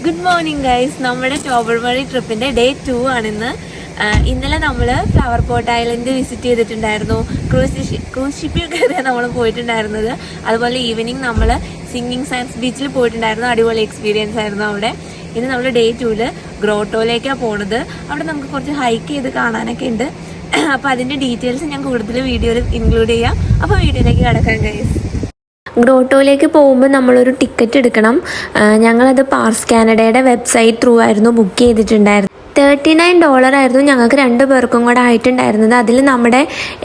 Good morning guys. നമ്മുടെ ടോബർമറി ട്രിപ്പിന്റെ day 2 ആണിന്ന്. ഇന്നലെ നമ്മൾ ഫ്ലവർ പോട്ട് ഐലൻഡ് വിസിറ്റ് ചെയ്തിട്ടുണ്ടായിരുന്നു. ക്രൂസ് ഷിപ്പിൽ കയറിയാണ് നമ്മൾ പോയിട്ടുണ്ടായിരുന്നത്. അതുപോലെ ഈവനിങ് നമ്മൾ സിംഗിങ് സയൻസ് ബീച്ചിൽ പോയിട്ടുണ്ടായിരുന്നു. അടിപൊളി എക്സ്പീരിയൻസ് ആയിരുന്നു അവിടെ. ഇന്ന് നമ്മൾ ഡേ 2 ഗ്രോട്ടോയിലേക്കാണ് പോണത്. അവിടെ നമുക്ക് കുറച്ച് ഹൈക്ക് ചെയ്ത് കാണാനൊക്കെ ഉണ്ട്. അപ്പോൾ അതിൻ്റെ ഡീറ്റെയിൽസ് ഞാൻ കൂടുതൽ വീഡിയോയിൽ ഇൻക്ലൂഡ് ചെയ്യാം. അപ്പോൾ വീഡിയോയിലേക്ക് കടക്കാം ഗൈസ്. ഗ്രോട്ടോയിലേക്ക് പോകുമ്പോൾ നമ്മളൊരു ടിക്കറ്റ് എടുക്കണം. ഞങ്ങളത് പാർസ് കാനഡയുടെ വെബ്സൈറ്റ് ത്രൂ ആയിരുന്നു ബുക്ക് ചെയ്തിട്ടുണ്ടായിരുന്നത്. $39 ആയിരുന്നു ഞങ്ങൾക്ക് 2 പേർക്കും കൂടെ ആയിട്ടുണ്ടായിരുന്നത്. അതിൽ നമ്മുടെ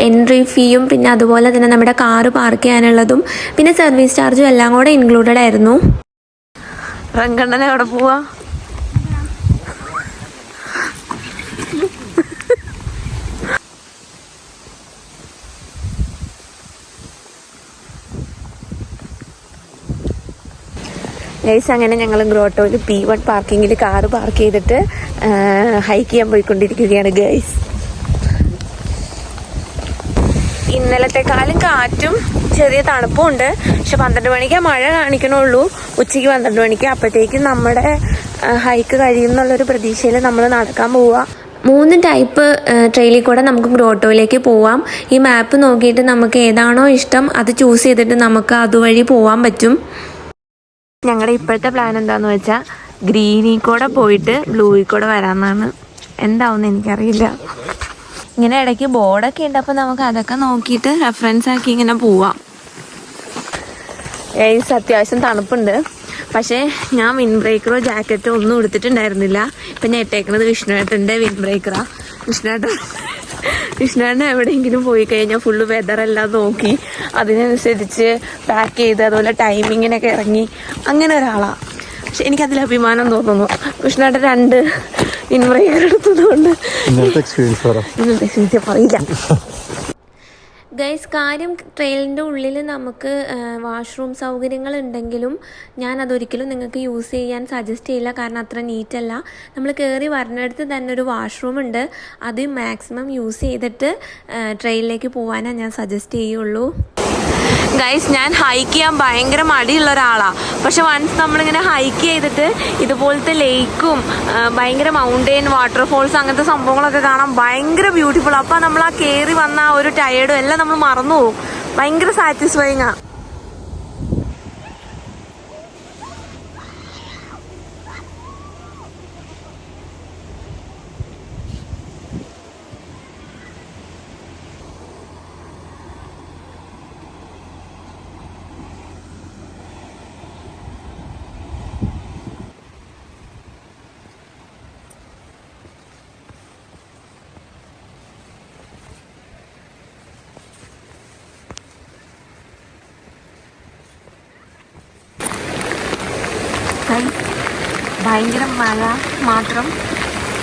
എൻട്രി ഫീയും പിന്നെ അതുപോലെ തന്നെ നമ്മുടെ കാറ് പാർക്ക് ചെയ്യാനുള്ളതും പിന്നെ സർവീസ് ചാർജും എല്ലാം കൂടെ ഇൻക്ലൂഡഡ് ആയിരുന്നു. റങ്കണ്ണനെ എവിടെ പോവാ? ഗൈസ്, അങ്ങനെ ഞങ്ങൾ ഗ്രോട്ടോയിൽ P1 പാർക്കിങ്ങിൽ കാറ് പാർക്ക് ചെയ്തിട്ട് ഹൈക്ക് ചെയ്യാൻ പോയിക്കൊണ്ടിരിക്കുകയാണ് ഗൈസ്. ഇന്നലത്തെക്കാളും കാറ്റും ചെറിയ തണുപ്പും ഉണ്ട്. പക്ഷെ 12 മണിക്ക് മഴ കാണിക്കണുള്ളൂ. ഉച്ചയ്ക്ക് 12 മണിക്ക്. അപ്പോഴത്തേക്കും നമ്മുടെ ഹൈക്ക് കഴിയുമെന്നുള്ളൊരു പ്രതീക്ഷയിൽ നമ്മൾ നടക്കാൻ പോവുക. 3 ടൈപ്പ് ട്രെയിലിൽ കൂടെ നമുക്ക് ഗ്രോട്ടോയിലേക്ക് പോവാം. ഈ മാപ്പ് നോക്കിയിട്ട് നമുക്ക് ഏതാണോ ഇഷ്ടം അത് ചൂസ് ചെയ്തിട്ട് നമുക്ക് അതുവഴി പോവാൻ പറ്റും. ഞങ്ങളുടെ ഇപ്പോഴത്തെ പ്ലാൻ എന്താന്ന് വെച്ചാൽ ഗ്രീനിൽ കൂടെ പോയിട്ട് ബ്ലൂയിൽ കൂടെ വരാമെന്നാണ്. എന്താവുമെന്ന് എനിക്കറിയില്ല. ഇങ്ങനെ ഇടയ്ക്ക് ബോർഡൊക്കെ ഉണ്ട്. അപ്പോൾ നമുക്ക് അതൊക്കെ നോക്കിയിട്ട് റെഫറൻസ് ആക്കി ഇങ്ങനെ പോവാം. അത്യാവശ്യം തണുപ്പുണ്ട്. പക്ഷേ ഞാൻ വിൻഡ് ബ്രേക്കറോ ജാക്കറ്റോ ഒന്നും എടുത്തിട്ടുണ്ടായിരുന്നില്ല. ഇപ്പം ഞാൻ ഇട്ടേക്കുന്നത് വിഷ്ണുവേട്ടൻ്റെ വിൻഡ് ബ്രേക്കറാണ്. വിഷ്ണുവേട്ടൻ എവിടെയെങ്കിലും പോയി കഴിഞ്ഞാൽ ഫുള്ള് വെതറെല്ലാം നോക്കി അതിനനുസരിച്ച് പാക്ക് ചെയ്ത് അതുപോലെ ടൈമിങ്ങിനൊക്കെ ഇറങ്ങി അങ്ങനെ ഒരാളാണ്. പക്ഷെ എനിക്കതിൽ അഭിമാനം തോന്നുന്നു. വിഷ്ണുവേട്ടൻ 2 വിൻഡ് ബ്രേക്കർ എടുത്തതുകൊണ്ട് എക്സ്പീരിയൻസ് പറയില്ല. ഗൈസ്, കാര്യം ട്രെയിനിൻ്റെ ഉള്ളിൽ നമുക്ക് വാഷ്റൂം സൗകര്യങ്ങൾ ഉണ്ടെങ്കിലും ഞാൻ അതൊരിക്കലും നിങ്ങൾക്ക് യൂസ് ചെയ്യാൻ സജസ്റ്റ് ചെയ്യില്ല. കാരണം അത്ര നീറ്റല്ല. നമ്മൾ കയറി വരുന്നിടത്ത് തന്നെ ഒരു വാഷ്റൂം ഉണ്ട്. അത് മാക്സിമം യൂസ് ചെയ്തിട്ട് ട്രെയിനിലേക്ക് പോകാനാണ് ഞാൻ സജസ്റ്റ് ചെയ്യുള്ളൂ. ഗൈസ്, ഞാൻ ഹൈക്ക് ചെയ്യാൻ ഭയങ്കര മടിയുള്ള ഒരാളാണ്. പക്ഷെ വൺസ് നമ്മളിങ്ങനെ ഹൈക്ക് ചെയ്തിട്ട് ഇതുപോലത്തെ ലേക്കും ഭയങ്കര മൗണ്ടെയിൻ വാട്ടർഫോൾസ് അങ്ങനത്തെ സംഭവങ്ങളൊക്കെ കാണാൻ ഭയങ്കര ബ്യൂട്ടിഫുൾ. അപ്പോൾ നമ്മൾ ആ കയറി വന്ന ആ ഒരു ടയേർഡും എല്ലാം നമ്മൾ മറന്നു പോകും. ഭയങ്കര സാറ്റിസ്ഫൈങ് ആണ്. ഭയങ്കര മഴ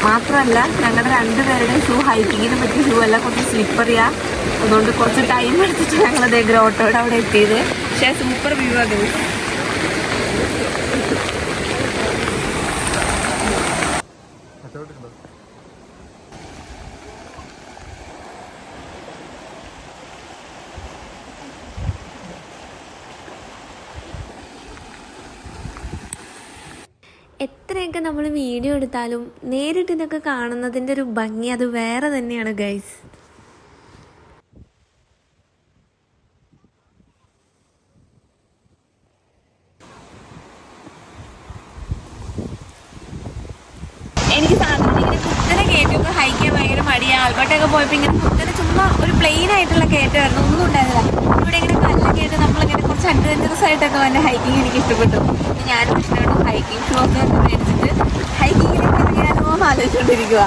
മാത്രമല്ല ഞങ്ങളുടെ 2 പേരുടെയും ഷൂ ഹൈക്കിങ്ങിന് പറ്റിയ ഷൂ അല്ല, കുറച്ച് സ്ലിപ്പറിയാ. അതുകൊണ്ട് കുറച്ച് ടൈം എടുത്തിട്ട് ഞങ്ങളത് ഗ്രോട്ടോയുടെ അവിടെ എത്തിയത്. പക്ഷേ സൂപ്പർ വ്യൂ അത്. എത്രയൊക്കെ നമ്മൾ വീഡിയോ എടുത്താലും നേരിട്ട് ഇതൊക്കെ കാണുന്നതിൻ്റെ ഒരു ഭംഗി അത് വേറെ തന്നെയാണ് ഗൈസ്. എനിക്ക് സാധാരണ ഇങ്ങനെ കുത്തനെ കയറ്റമൊക്കെ ഹൈക്ക് ചെയ്യാൻ ഭയങ്കര മടിയാണ്. ആൽബർട്ടൊക്കെ പോയപ്പോൾ ഇങ്ങനെ കുത്തനെ ചുമ്മാ ഒരു പ്ലെയിൻ ആയിട്ടുള്ള കയറ്റമായിരുന്നു, ഒന്നും ഉണ്ടായിരുന്നില്ല. ഇവിടെ ഇങ്ങനെ കല്ലൊക്കെ ആയിട്ട് നമ്മളിങ്ങനെ കുറച്ച് അഡ്വഞ്ചറസ് ആയിട്ടൊക്കെ വന്ന ഹൈക്കിങ് എനിക്ക് ഇഷ്ടപ്പെട്ടു. ഞാനും ഇഷ്ടപ്പെട്ടു. ഹൈക്കിങ് ഷൂ ഒക്കെ മേടിച്ചിട്ട് ഹൈക്കിങ്ങിലേക്ക് ഇറങ്ങിയാലോ എന്ന് ആലോചിച്ചുകൊണ്ടിരിക്കുക.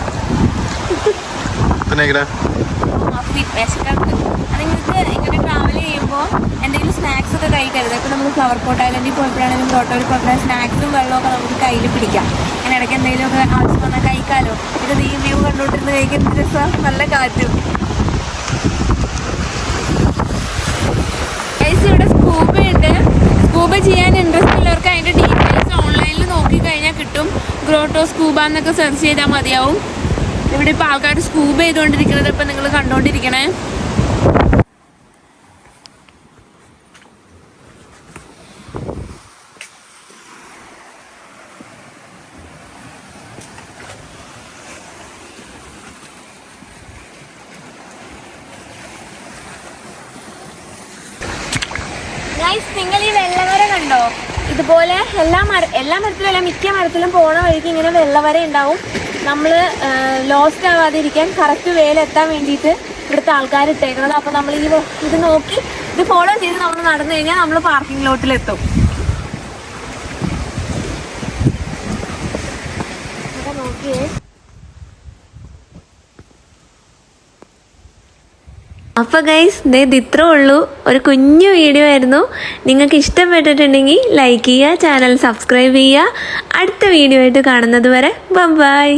വിശക്കുണ്ട്. അത് നിങ്ങൾക്ക് ഇങ്ങനെ ട്രാവൽ ചെയ്യുമ്പോൾ എന്തെങ്കിലും സ്നാക്സ് ഒക്കെ കഴിക്കരുത്. ഇപ്പോൾ നമ്മൾ ഫ്ലവർ പോട്ട് ഐലൻഡിൽ പോയപ്പോഴാണെങ്കിലും ഗ്രോട്ടോയിൽ പോയപ്പോഴും സ്നാക്സും വെള്ളമൊക്കെ നമുക്ക് കയ്യിൽ പിടിക്കാം. അങ്ങനെ ഇടയ്ക്ക് എന്തെങ്കിലുമൊക്കെ ആവശ്യം വന്നാൽ കഴിക്കാമല്ലോ. ഇത് ഈ വ്യൂ കണ്ടുകൊണ്ടിരുന്ന് കഴിക്കുന്ന രസം, നല്ല കാറ്റും. ഇവിടെ സ്കൂബയുണ്ട്. സ്കൂബ ചെയ്യാൻ ഇൻട്രസ്റ്റ് ഉള്ളവർക്ക് അതിൻ്റെ ഡീറ്റെയിൽസ് ഓൺലൈനിൽ നോക്കിക്കഴിഞ്ഞാൽ കിട്ടും. ഗ്രോട്ടോ സ്കൂബ എന്നൊക്കെ സെർച്ച് ചെയ്താൽ മതിയാവും. ഇവിടെ ഇപ്പോൾ ആൾക്കാർ സ്കൂബ ചെയ്തുകൊണ്ടിരിക്കുന്നത് ഇപ്പം നിങ്ങൾ കണ്ടുകൊണ്ടിരിക്കണേ. കണ്ടോ, ഇതുപോലെ എല്ലാ മരത്തിലും അല്ല മിക്ക മരത്തിലും പോണ വഴിക്ക് ഇങ്ങനെ വെള്ളവര ഉണ്ടാവും. നമ്മൾ ലോസ്റ്റ് ആവാതിരിക്കാൻ കറക്റ്റ് വേലെത്താൻ വേണ്ടിയിട്ട് ഇവിടുത്തെ ആൾക്കാർ ഇട്ടേക്കുന്നത്. അപ്പോൾ നമ്മൾ ഇത് നോക്കി ഇത് ഫോളോ ചെയ്ത് നമ്മൾ നടന്നു കഴിഞ്ഞാൽ നമ്മൾ പാർക്കിംഗ് ലോട്ടിലെത്തും. നോക്കിയേ. അപ്പോൾ ഗൈസ് ഇത് ഇത്രേ ഉള്ളൂ, ഒരു കുഞ്ഞു വീഡിയോ ആയിരുന്നു. നിങ്ങൾക്ക് ഇഷ്ടപ്പെട്ടിട്ടുണ്ടെങ്കിൽ ലൈക്ക് ചെയ്യുക, ചാനൽ സബ്സ്ക്രൈബ് ചെയ്യുക. അടുത്ത വീഡിയോ ആയിട്ട് കാണുന്നത് വരെ ബൈ.